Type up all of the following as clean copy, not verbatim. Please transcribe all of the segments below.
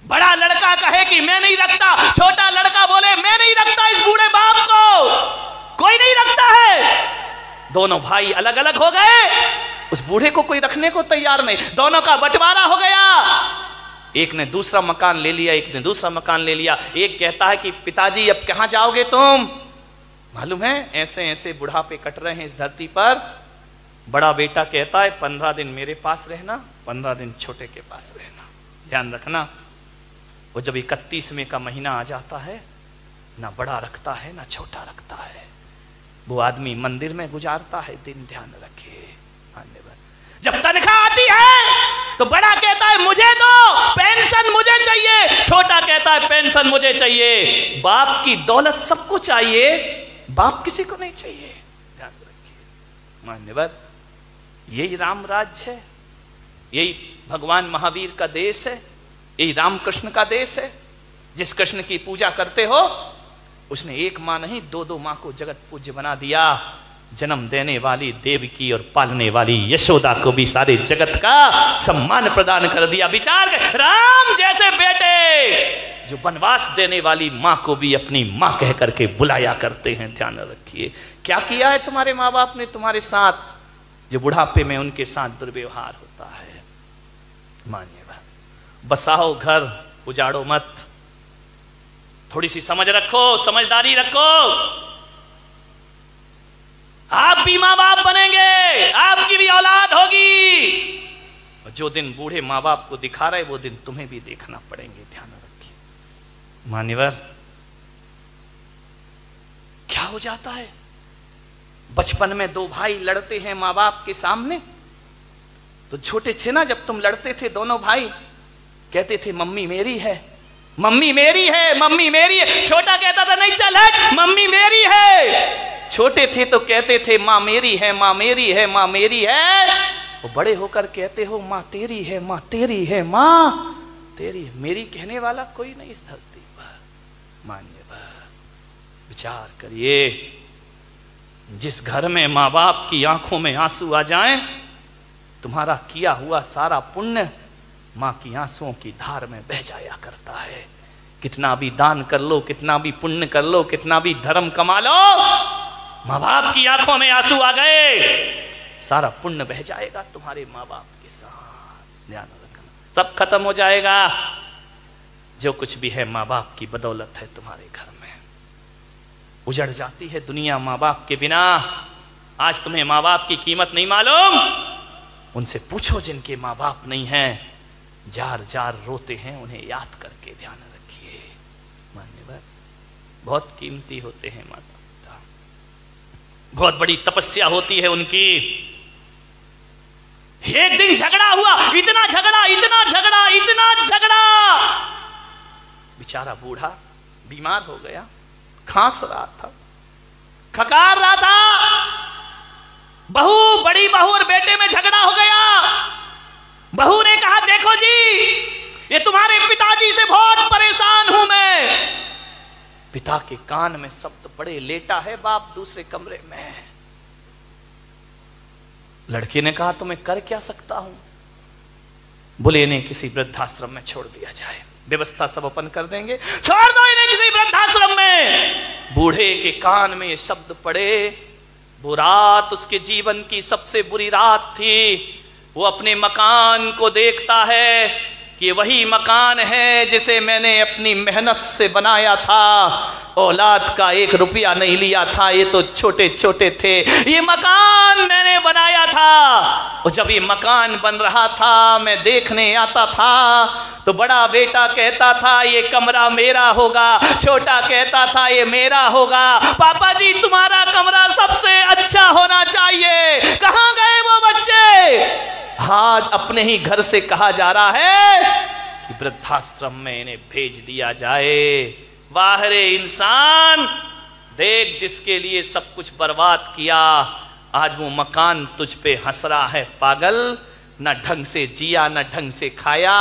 बड़ा लड़का कहे कि मैं नहीं रखता, छोटा लड़का बोले मैं नहीं रखता इस बूढ़े बाप को, कोई नहीं रखता है। दोनों भाई अलग अलग हो गए, उस बूढ़े को कोई रखने को तैयार नहीं, दोनों का बंटवारा हो गया। एक ने दूसरा मकान ले लिया, एक ने दूसरा मकान ले लिया। एक कहता है कि पिताजी अब कहां जाओगे तुम, मालूम है ऐसे ऐसे बुढ़ापे कट रहे हैं इस धरती पर। बड़ा बेटा कहता है 15 दिन मेरे पास रहना, 15 दिन छोटे के पास रहना, ध्यान रखना। वो जब 31वें का महीना आ जाता है, ना बड़ा रखता है ना छोटा रखता है, वो आदमी मंदिर में गुजारता है दिन, ध्यान रखे। जब तनख्वाह आती है तो बड़ा कहता है मुझे दो, पेंशन मुझे चाहिए, छोटा कहता है पेंशन मुझे चाहिए। बाप की दौलत सबको चाहिए, बाप किसी को नहीं चाहिए, ध्यान रखिए मान्यवर। यही राम राज्य है, यही भगवान महावीर का देश है, यही रामकृष्ण का देश है। जिस कृष्ण की पूजा करते हो उसने एक मां नहीं 2-2 मां को जगत पूज्य बना दिया। जन्म देने वाली देवकी और पालने वाली यशोदा को भी सारे जगत का सम्मान प्रदान कर दिया। विचार कर, राम जैसे बेटे जो वनवास देने वाली मां को भी अपनी मां कह करके बुलाया करते हैं, ध्यान रखिए। क्या किया है तुम्हारे माँ बाप ने तुम्हारे साथ, जो बुढ़ापे में उनके साथ दुर्व्यवहार होता है। मानिए बसाओ घर, उजाड़ो मत, थोड़ी सी समझ रखो, समझदारी रखो। आप भी माँ बाप बनेंगे, आपकी भी औलाद होगी, और जो दिन बूढ़े माँ बाप को दिखा रहे वो दिन तुम्हें भी देखना पड़ेंगे, ध्यान रखिए मान्यवर। क्या हो जाता है, बचपन में 2 भाई लड़ते हैं माँ बाप के सामने, तो छोटे थे ना जब तुम लड़ते थे दोनों भाई, कहते थे मम्मी मेरी है, मम्मी मेरी है, मम्मी मेरी है। छोटा कहता था नहीं चल हट, मम्मी मेरी है। छोटे थे तो कहते थे माँ मेरी है, माँ मेरी है, माँ मेरी है। वो बड़े होकर कहते हो माँ तेरी है, माँ तेरी है, माँ तेरी है। मेरी कहने वाला कोई नहीं इस धरती पर। मान्यवर विचार करिए, जिस घर में माँ बाप की आंखों में आंसू आ जाएं, तुम्हारा किया हुआ सारा पुण्य मां की आंसुओं की धार में बह जाया करता है। कितना भी दान कर लो, कितना भी पुण्य कर लो, कितना भी धर्म कमा लो, मां बाप की आंखों में आंसू आ गए, सारा पुण्य बह जाएगा तुम्हारे मां बाप के साथ। ध्यान रखना, सब खत्म हो जाएगा। जो कुछ भी है मां बाप की बदौलत है तुम्हारे घर में। उजड़ जाती है दुनिया मां बाप के बिना। आज तुम्हें मां बाप की कीमत नहीं मालूम, उनसे पूछो जिनके मां बाप नहीं हैं, जार जार रोते हैं उन्हें याद करके, ध्यान रखिए मान्यवर। बहुत कीमती होते हैं माता पिता, बहुत बड़ी तपस्या होती है उनकी। एक दिन झगड़ा हुआ, इतना झगड़ा, इतना झगड़ा, इतना झगड़ा, बेचारा बूढ़ा बीमार हो गया, खांस रहा था, खकार रहा था। बहू, बड़ी बहू और बेटे में झगड़ा हो गया। बहू ने कहा देखो जी, ये तुम्हारे पिताजी से बहुत परेशान हूं मैं। पिता के कान में शब्द पड़े, लेटा है बाप दूसरे कमरे में। लड़के ने कहा तो मैं कर क्या सकता हूं? बोले इन्हें किसी वृद्धाश्रम में छोड़ दिया जाए, व्यवस्था सब अपन कर देंगे, छोड़ दो इन्हें किसी वृद्धाश्रम में। बूढ़े के कान में ये शब्द पड़े। वो रात उसके जीवन की सबसे बुरी रात थी। वो अपने मकान को देखता है कि वही मकान है जिसे मैंने अपनी मेहनत से बनाया था। औलाद का 1 रुपया नहीं लिया था, ये तो छोटे छोटे थे। ये मकान मैंने बनाया था, और जब ये मकान बन रहा था मैं देखने आता था तो बड़ा बेटा कहता था ये कमरा मेरा होगा, छोटा कहता था ये मेरा होगा। पापा जी तुम्हारा कमरा सबसे अच्छा होना चाहिए। कहाँ गए वो बच्चे? आज अपने ही घर से कहा जा रहा है कि वृद्धाश्रम में इन्हें भेज दिया जाए। वाह रे इंसान, देख जिसके लिए सब कुछ बर्बाद किया, आज वो मकान तुझ पे हंस रहा है। पागल, न ढंग से जिया न ढंग से खाया,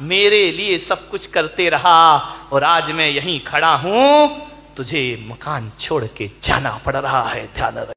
मेरे लिए सब कुछ करते रहा, और आज मैं यहीं खड़ा हूं, तुझे मकान छोड़ के जाना पड़ रहा है। ध्यान रख।